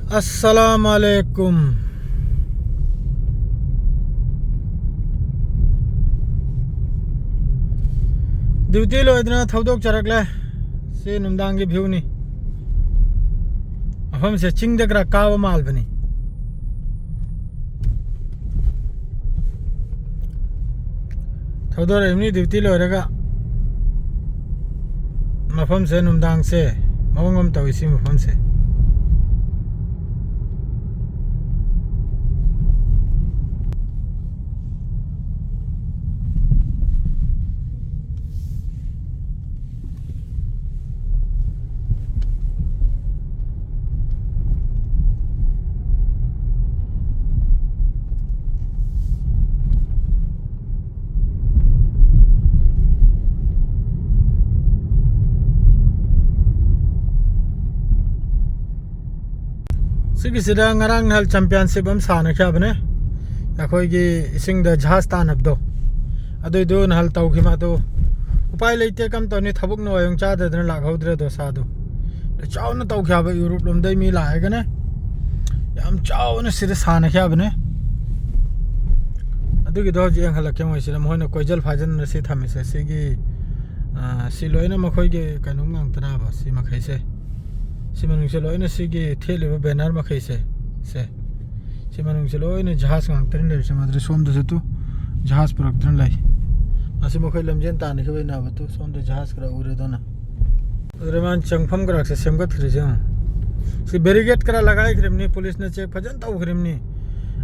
अस्सलामुअलैकुम। ड्यूटी लोइदना थौदोक चरकले से नुमदांगी भ्यूनी हम से चिंग दगरा काव माल बनी थौदोर एमनी ड्यूटी लोइरगा मफम से नुमदांग से मवंगम तविसी मफम से सिगिसिदा ngarang hal championship am sana kya bane akhoi gi ising da jahaz tan abdo adoi do hal tau khima to upai leite kam to ni thabuk no yong cha da la ghodre do sa do chaw na tau kya ba europe lom dai mi la ga ne yam chaw na sida sana kya bane adu gi do ji ang hala kyang sila mo na koijal phajan na si thame se se gi si loina ma khoi gi kanung ngang tana ba si ma khai se सिमनुंग से लोइने सिगी थेले banner में कैसे से सिमनुंग से लोइने जहाज गांगतरन ले समद्र सोम दे तो जहाज परक्तरन लाई आसे मखै लमजेन ताने के ना बतु सोम दे जहाज करा उरे दोना रेमान चंगफम ग्राक से सेमगत खरिजे सि बैरिकेड करा लगाई खरिमनी पुलिस ने चेक फजन तौ खरिमनी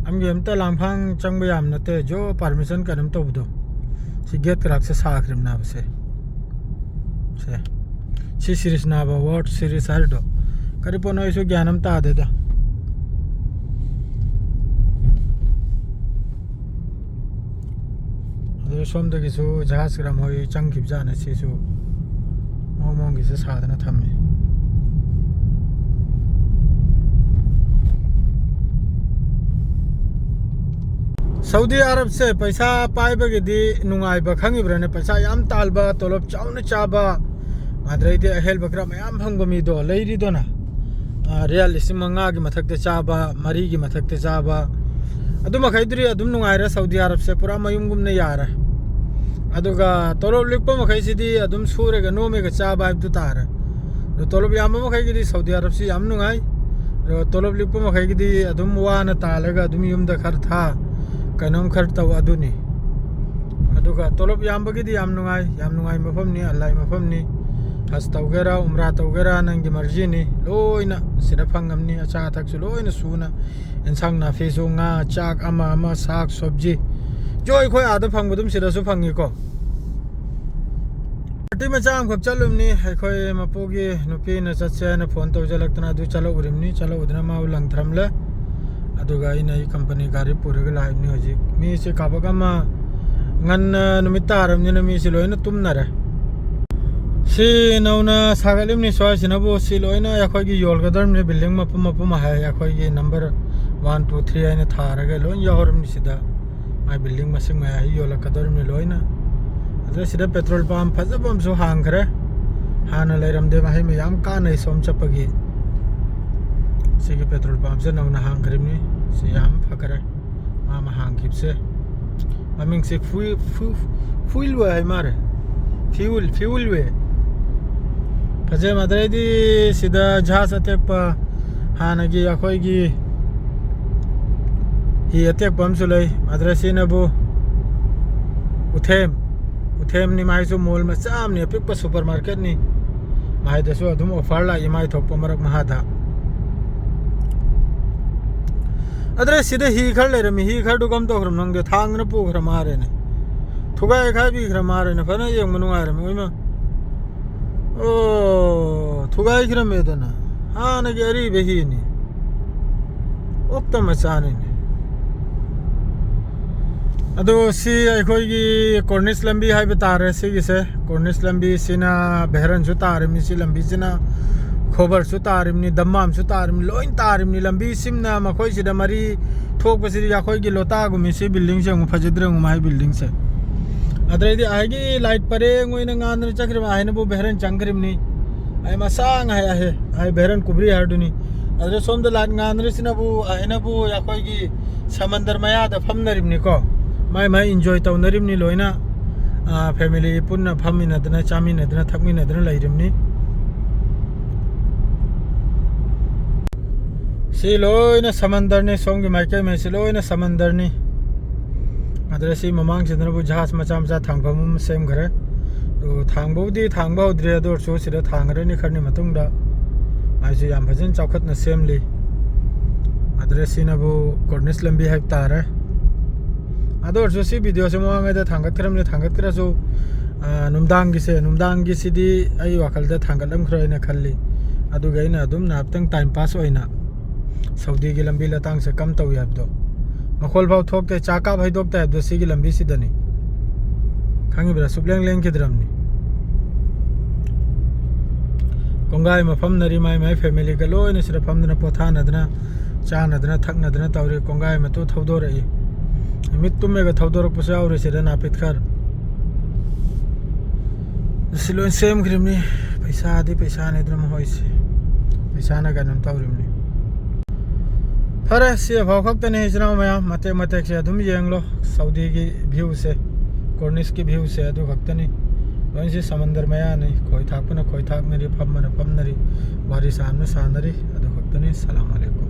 आमगे हमता लांफांग चंगब याम नते जो परमिशन करम तो बदो सि गेट कराक से सा खरिमना बसे से सीरीज ना बा वर्ड सीरीज हरदो करीबन ऐसो ज्ञानम ता देदा अदो सोमदगी सो जहाज ग्राम होई चंगखिब जाना सेसो मोमोंगी से साधना थम्मे सऊदी अरब से पैसा पाइबगेदी नुंगाइबा खंगिब्रने पैसा याम तालबा तोलब चाउन चाबा माद्रैदे अहेल बकरा मयाम फंगबमी दो लेरी दोना रियल लिसिंग मंगा की मथकते चाबा मरी की मथकते चाबा अदु मखैद्री अदुम नुंगाइरा सऊदी अरब से पूरा मयुम गुमने यारा अदुगा तोलब लिखपो मखैसिदी अदुम सूरेगा नोमेगा चाबा इब्दु तारा रो तोलब याम मखैगिदी सऊदी अरब से याम नुंगाइ रो तोलब लिखपो मखैगिदी अदुम वाना तालगा अदुम युमदा खर था कनम खर तव अदुनी अदुगा तोलब याम बगिदी याम नुंगाइ मफमनी अल्लाह मफमनी हज तौगेरा उमरा तौगेरा नंगी मर्जी नि लोइना सिदा फंगमनी अच्छा थकसु लोइना सुना इंसांग नाफेसु nga चाक अमा अमा साग सब्जी जो अखोय आदा फंगबदुम सिदासु फंगी को पार्टी में चाम खब चलुमनी अखोय मपोगी नुपी न चचे न फोन तौजलक्तना दु चलो उरिमनी चलो उदना माउ लंगथरमले अदुगा इना ई कंपनी गाड़ी पुरग लाइबनी होजी मी से काबगमा ngन नुमिता आरमनी न मी से लोइना तुमनरे सी नौना सागलिमनी स्वासिनबो सी लोइना याखोगी योलगदरमनी बिल्डिंग मपम मपम हाय याखोगी नंबर 1 2 3 आइना थारगे लोइन याहरमनी सिदा माय बिल्डिंग मसिंग मा हाय योलगदरमनी लोइना अदर सिदा पेट्रोल पंप फजबम सो हांगरे हाना लेरमदे माय मयाम कानै सोम चपगी सिगी पेट्रोल पंप से नौना हांगरिमनी सी याम फकरे मामा हांगिबसे ममिंग से फ्यूल वे है मारे फ्यूल वे फजे मद्रैदी सिदा जहाज अतेक हानगी अखोयगी ही अतेक बमसुलै मद्रसी नबु उथेम नि माइसु मॉल में चाम नि पिक सुपर मार्केट नि माइ दसु अदुम ऑफर ला इमाइ थोप मरक महादा अदरे सिदा ही खर लेरमी ही खर दुगम तो खरम नंगे थांग न पु खर मारे ने थुगाय खाय बि खर मारे ने फने यंग मनुआ रे ओइमा ओ थुगाई खर मेदना हान गेरी बेहिनी ओक्ता मचाने ने अदो सी अखोगी कोर्निस लंबी हाय बतारे सिगिसे कोर्निस लंबी सिना बहरन सु तारमी सी लंबी सिना खोबर सु तारमी दम्माम सु तारमी लोइन तारमी लंबी सिमना मखोय सिदा मरी थोक बसिरी याखोगी लोता गुमी सी बिल्डिंग से फजद्रे गुमाय बिल्डिंग से अदरेदी आगे लाइट परे ngoina ngan चक्र में आइने बो बहरन चंगरिमनी आई मसांग है बहरन कुबरी हाडुनी अदर सोम द लाट गानरिसिनबु आइनबु याखोइगी समंदर मया द फमनरिमनि को माय माय एन्जॉय तौनरिमनि लोइना फैमिली पुन्ना फमिनदना चामिनदना थकमिनदना लैरिमनि सी लोइना समंदरनि सोंगी माइके में सी लोइना समंदरनि अदर सी ममांग सिदनबु जहाज मचा मचा थांगफम सेम घरे तो थांबौदी थांबाउद्रे दर सो सिदा थांगरनि खरनि मतुंगदा माइसु याम फजन चावखतना सेमली अदर सिनबु कोर्निस लंबी हाइप तारे अदर सो सी वीडियो से मोंगादा थांगतरमने थांगतरसु नुमदांगी सिदी आई वाखलदा थांगलम खरैना खल्ली अदुगैना अदुम नापतंग टाइम पास होइना सऊदी की लंबी लतांग से कम तौ याबदो मखोल भाव थोकते चाका भाईदोकता है दोसी की लंबी सिदनी खांगी बरा सुबलेंग लेंग किदरमनी कोंगाई मफम नरी माई फैमिली का लोइन सिर फमदना पोथानदना चानदना थकनदना तौरे कोंगाई मतो थौदोरई मित तुमेगा थौदोरकपसु यावरे सिदना पितखर सिलोइन सेम ग्रिमनी पैसा ने द्रम होइसे पैसा ना गनम तौरिमनी फरे से भाव खक्तने हिजराव मया मते से अदुम येंगलो सऊदी की व्यू से कोर्निस की व्यू से अदु खक्तनी लोइन से समंदर मया नहीं कोई थाकपना कोई थाकनरी फमना फमनरी वारी सामने सानरी अदु खक्तनी सलाम अलैकुम।